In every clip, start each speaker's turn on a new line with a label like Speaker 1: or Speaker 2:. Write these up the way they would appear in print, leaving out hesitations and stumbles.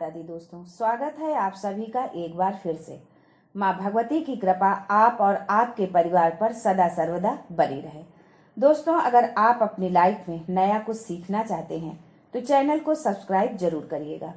Speaker 1: माता दी। दोस्तों, स्वागत है आप सभी का एक बार फिर से। माँ भगवती की कृपा आप और आपके परिवार पर सदा सर्वदा बनी रहे। दोस्तों, अगर आप अपनी लाइफ में नया कुछ सीखना चाहते हैं तो चैनल को सब्सक्राइब जरूर करिएगा।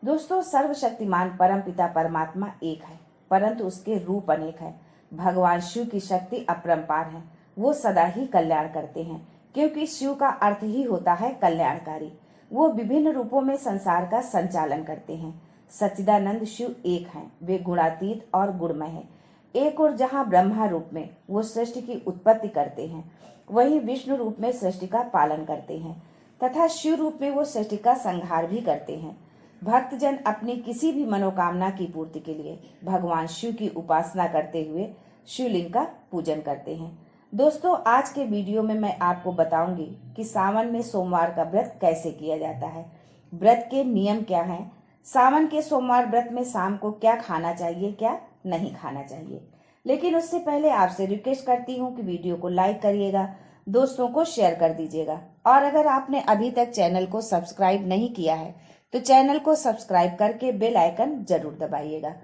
Speaker 1: दोस्तों, सर्वशक्तिमान परमपिता परमात्मा एक है, परंतु उसके रूप अनेक है। भगवान शिव की शक्ति अपरंपार है। वो सदा ही कल्याण करते हैं, क्योंकि शिव का अर्थ ही होता है कल्याणकारी। वो विभिन्न रूपों में संसार का संचालन करते हैं। सच्चिदानंद शिव एक हैं, वे गुणातीत और गुणमय हैं। एक और जहाँ ब्रह्मा रूप में वो सृष्टि की उत्पत्ति करते हैं, वहीं विष्णु रूप में सृष्टि का पालन करते हैं तथा शिव रूप में वो सृष्टि का संहार भी करते हैं। भक्तजन अपनी किसी भी मनोकामना की पूर्ति के लिए भगवान शिव की उपासना करते हुए शिवलिंग का पूजन करते हैं। दोस्तों, आज के वीडियो में मैं आपको बताऊंगी कि सावन में सोमवार का व्रत कैसे किया जाता है, व्रत के नियम क्या हैं, सावन के सोमवार व्रत में शाम को क्या खाना चाहिए, क्या नहीं खाना चाहिए। लेकिन उससे पहले आपसे रिक्वेस्ट करती हूँ कि वीडियो को लाइक करिएगा, दोस्तों को शेयर कर दीजिएगा, और अगर आपने अभी तक चैनल को सब्सक्राइब नहीं किया है तो चैनल को सब्सक्राइब करके बेल आइकन जरूर दबाइएगा।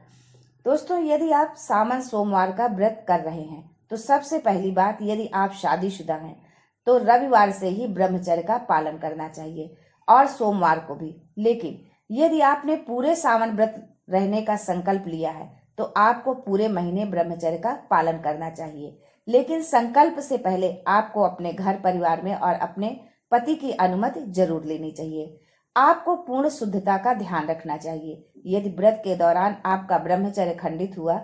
Speaker 1: दोस्तों, यदि आप सावन सोमवार का व्रत कर रहे हैं तो सबसे पहली बात, यदि आप शादीशुदा हैं तो रविवार से ही ब्रह्मचर्य का पालन करना चाहिए और सोमवार को भी। लेकिन यदि आपने पूरे सावन व्रत रहने का संकल्प लिया है तो आपको पूरे महीने ब्रह्मचर्य का पालन करना चाहिए। लेकिन संकल्प से पहले आपको अपने घर परिवार में और अपने पति की अनुमति जरूर लेनी चाहिए। आपको पूर्ण शुद्धता का ध्यान रखना चाहिए। यदि व्रत के दौरान आपका ब्रह्मचर्य खंडित हुआ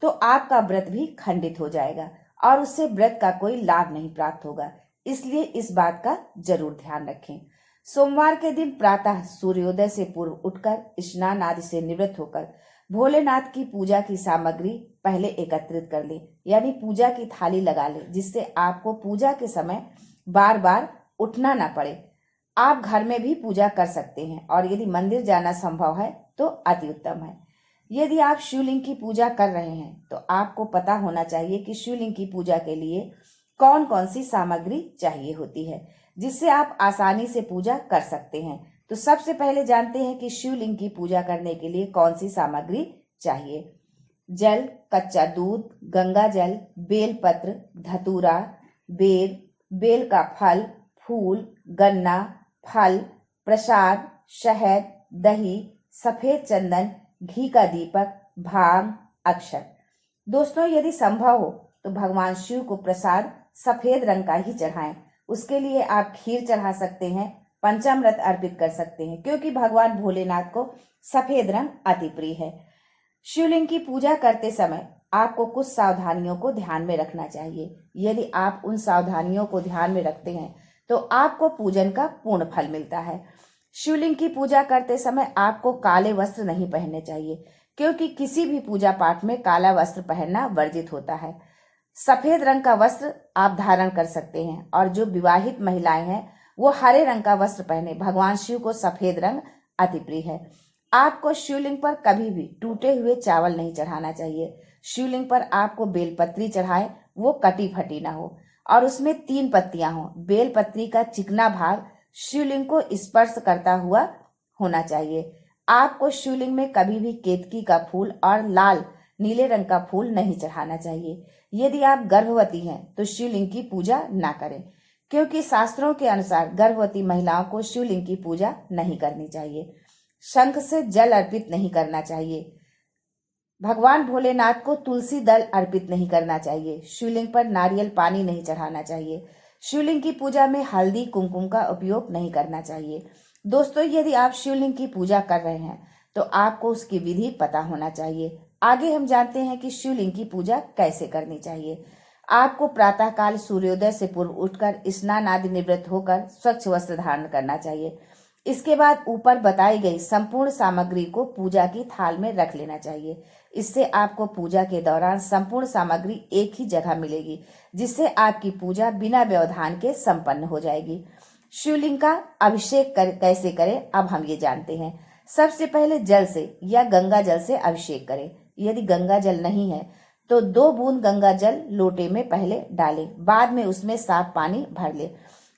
Speaker 1: तो आपका व्रत भी खंडित हो जाएगा और उससे व्रत का कोई लाभ नहीं प्राप्त होगा। इसलिए इस बात का जरूर ध्यान रखें। सोमवार के दिन प्रातः सूर्योदय से पूर्व उठकर स्नान आदि से निवृत्त होकर भोलेनाथ की पूजा की सामग्री पहले एकत्रित कर ले, यानी पूजा की थाली लगा ले, जिससे आपको पूजा के समय बार बार उठना ना पड़े। आप घर में भी पूजा कर सकते हैं और यदि मंदिर जाना संभव है तो अति उत्तम है। यदि आप शिवलिंग की पूजा कर रहे हैं तो आपको पता होना चाहिए कि शिवलिंग की पूजा के लिए कौन कौन सी सामग्री चाहिए होती है, जिससे आप आसानी से पूजा कर सकते हैं। तो सबसे पहले जानते हैं कि शिवलिंग की पूजा करने के लिए कौन सी सामग्री चाहिए। जल, कच्चा दूध, गंगा जल, बेलपत्र, धतूरा, बेर, बेल का फल, फूल, गन्ना, फल, प्रसाद, शहद, दही, सफेद चंदन, घी का दीपक, भांग, अक्षर। दोस्तों, यदि संभव हो तो भगवान शिव को प्रसाद सफेद रंग का ही चढ़ाएं। उसके लिए आप खीर चढ़ा सकते हैं, पंचामृत अर्पित कर सकते हैं, क्योंकि भगवान भोलेनाथ को सफेद रंग अति प्रिय है। शिवलिंग की पूजा करते समय आपको कुछ सावधानियों को ध्यान में रखना चाहिए। यदि आप उन सावधानियों को ध्यान में रखते हैं तो आपको पूजन का पूर्ण फल मिलता है। शिवलिंग की पूजा करते समय आपको काले वस्त्र नहीं पहनने चाहिए, क्योंकि किसी भी पूजा पाठ में काला वस्त्र पहनना वर्जित होता है। सफेद रंग का वस्त्र आप धारण कर सकते हैं, और जो विवाहित महिलाएं हैं वो हरे रंग का वस्त्र पहने। भगवान शिव को सफेद रंग अति प्रिय है। आपको शिवलिंग पर कभी भी टूटे हुए चावल नहीं चढ़ाना चाहिए। शिवलिंग पर आपको बेलपत्री चढ़ाए, वो कटी फटी ना हो और उसमें 3 पत्तियां हो। बेलपत्री का चिकना भाग शिवलिंग को स्पर्श करता हुआ होना चाहिए। आपको शिवलिंग में कभी भी केतकी का फूल और लाल नीले रंग का फूल नहीं चढ़ाना चाहिए। यदि आप गर्भवती हैं तो शिवलिंग की पूजा ना करें, क्योंकि शास्त्रों के अनुसार गर्भवती महिलाओं को शिवलिंग की पूजा नहीं करनी चाहिए। शंख से जल अर्पित नहीं करना चाहिए। भगवान भोलेनाथ को तुलसी दल अर्पित नहीं करना चाहिए। शिवलिंग पर नारियल पानी नहीं चढ़ाना चाहिए। शिवलिंग की पूजा में हल्दी कुमकुम का उपयोग नहीं करना चाहिए। दोस्तों, यदि आप शिवलिंग की पूजा कर रहे हैं तो आपको उसकी विधि पता होना चाहिए। आगे हम जानते हैं कि शिवलिंग की पूजा कैसे करनी चाहिए। आपको प्रातःकाल सूर्योदय से पूर्व उठकर स्नान आदि निवृत्त होकर स्वच्छ वस्त्र धारण करना चाहिए। इसके बाद ऊपर बताई गई संपूर्ण सामग्री को पूजा की थाल में रख लेना चाहिए। इससे आपको पूजा के दौरान संपूर्ण सामग्री एक ही जगह मिलेगी, जिससे आपकी पूजा बिना व्यवधान के संपन्न हो जाएगी। शिवलिंग का अभिषेक कैसे करें, अब हम ये जानते हैं। सबसे पहले जल से या गंगा जल से अभिषेक करें। यदि गंगा जल नहीं है तो 2 बूंद गंगा जल लोटे में पहले डालें, बाद में उसमें साफ पानी भर ले।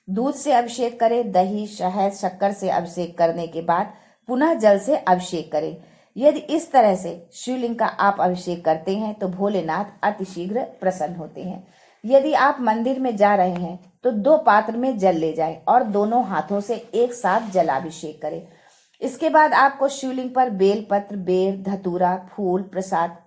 Speaker 1: दूध से अभिषेक करें। दही, शहद, शक्कर से अभिषेक करने के बाद पुनः जल से अभिषेक करें। यदि इस तरह से शिवलिंग का आप अभिषेक करते हैं तो भोलेनाथ अतिशीघ्र प्रसन्न होते हैं। यदि आप मंदिर में जा रहे हैं तो 2 पात्र में जल ले जाएं और दोनों हाथों से एक साथ जलाभिषेक करें। इसके बाद आपको शिवलिंग पर बेलपत्र, बेर, धतूरा, फूल, प्रसाद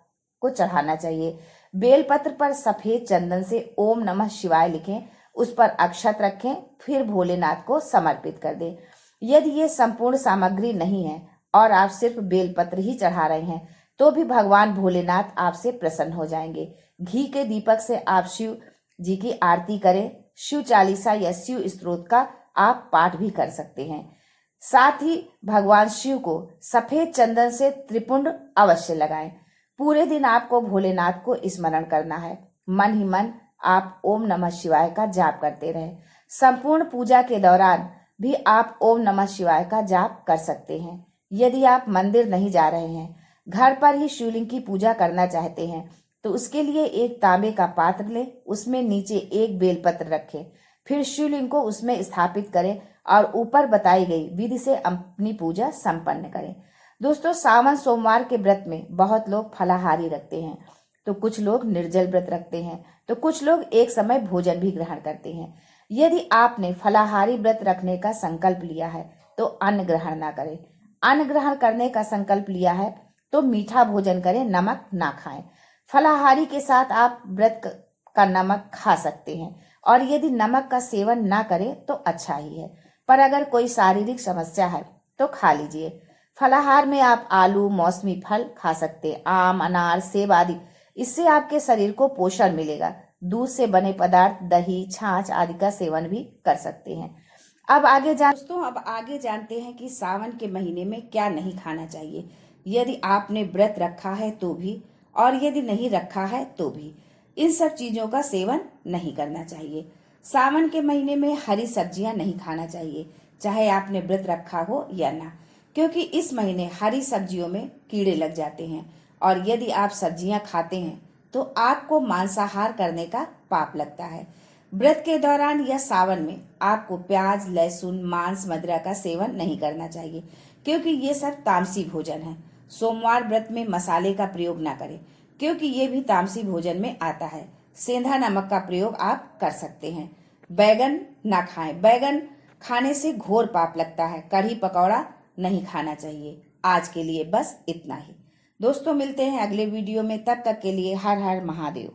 Speaker 1: को चढ़ाना चाहिए। बेलपत्र पर सफेद चंदन से ओम नमः शिवाय लिखें, उस पर अक्षत रखें, फिर भोलेनाथ को समर्पित कर दें। यदि ये संपूर्ण सामग्री नहीं है और आप सिर्फ बेलपत्र ही चढ़ा रहे हैं तो भी भगवान भोलेनाथ आपसे प्रसन्न हो जाएंगे। घी के दीपक से आप शिव जी की आरती करें। शिव चालीसा या शिव स्तोत्र का आप पाठ भी कर सकते हैं। साथ ही भगवान शिव को सफेद चंदन से त्रिपुंड अवश्य लगाएं। पूरे दिन आपको भोलेनाथ को स्मरण करना है। मन ही मन आप ओम नमः शिवाय का जाप करते रहें। संपूर्ण पूजा के दौरान भी आप ओम नमः शिवाय का जाप कर सकते हैं। यदि आप मंदिर नहीं जा रहे हैं, घर पर ही शिवलिंग की पूजा करना चाहते हैं तो उसके लिए एक तांबे का पात्र लें, उसमें नीचे एक बेलपत्र रखें, फिर शिवलिंग को उसमें स्थापित करें और ऊपर बताई गई विधि से अपनी पूजा संपन्न करें। दोस्तों, सावन सोमवार के व्रत में बहुत लोग फलाहारी रखते हैं, तो कुछ लोग निर्जल व्रत रखते हैं, तो कुछ लोग एक समय भोजन भी ग्रहण करते हैं। यदि आपने फलाहारी व्रत रखने का संकल्प लिया है तो अन्न ग्रहण ना करें। अन्न ग्रहण करने का संकल्प लिया है तो मीठा भोजन करें, नमक ना खाएं। फलाहारी के साथ आप व्रत का नमक खा सकते हैं और यदि नमक का सेवन ना करें तो अच्छा ही है, पर अगर कोई शारीरिक समस्या है तो खा लीजिए। फलाहार में आप आलू, मौसमी फल खा सकते हैं, आम, अनार, सेब आदि। इससे आपके शरीर को पोषण मिलेगा। दूध से बने पदार्थ, दही, छाछ आदि का सेवन भी कर सकते हैं। अब आगे जानते हैं कि सावन के महीने में क्या नहीं खाना चाहिए। यदि आपने व्रत रखा है तो भी और यदि नहीं रखा है तो भी इन सब चीजों का सेवन नहीं करना चाहिए। सावन के महीने में हरी सब्जियां नहीं खाना चाहिए, चाहे आपने व्रत रखा हो या ना, क्योंकि इस महीने हरी सब्जियों में कीड़े लग जाते हैं और यदि आप सब्जियां खाते हैं तो आपको मांसाहार करने का पाप लगता है। व्रत के दौरान या सावन में आपको प्याज, लहसुन, मांस, मदिरा का सेवन नहीं करना चाहिए, क्योंकि ये सब तामसी भोजन है। सोमवार व्रत में मसाले का प्रयोग ना करें, क्योंकि ये भी तामसी भोजन में आता है। सेंधा नमक का प्रयोग आप कर सकते हैं। बैगन ना खाएं, बैगन खाने से घोर पाप लगता है। कढ़ी पकौड़ा नहीं खाना चाहिए। आज के लिए बस इतना ही। दोस्तों, मिलते हैं अगले वीडियो में, तब तक के लिए हर हर महादेव।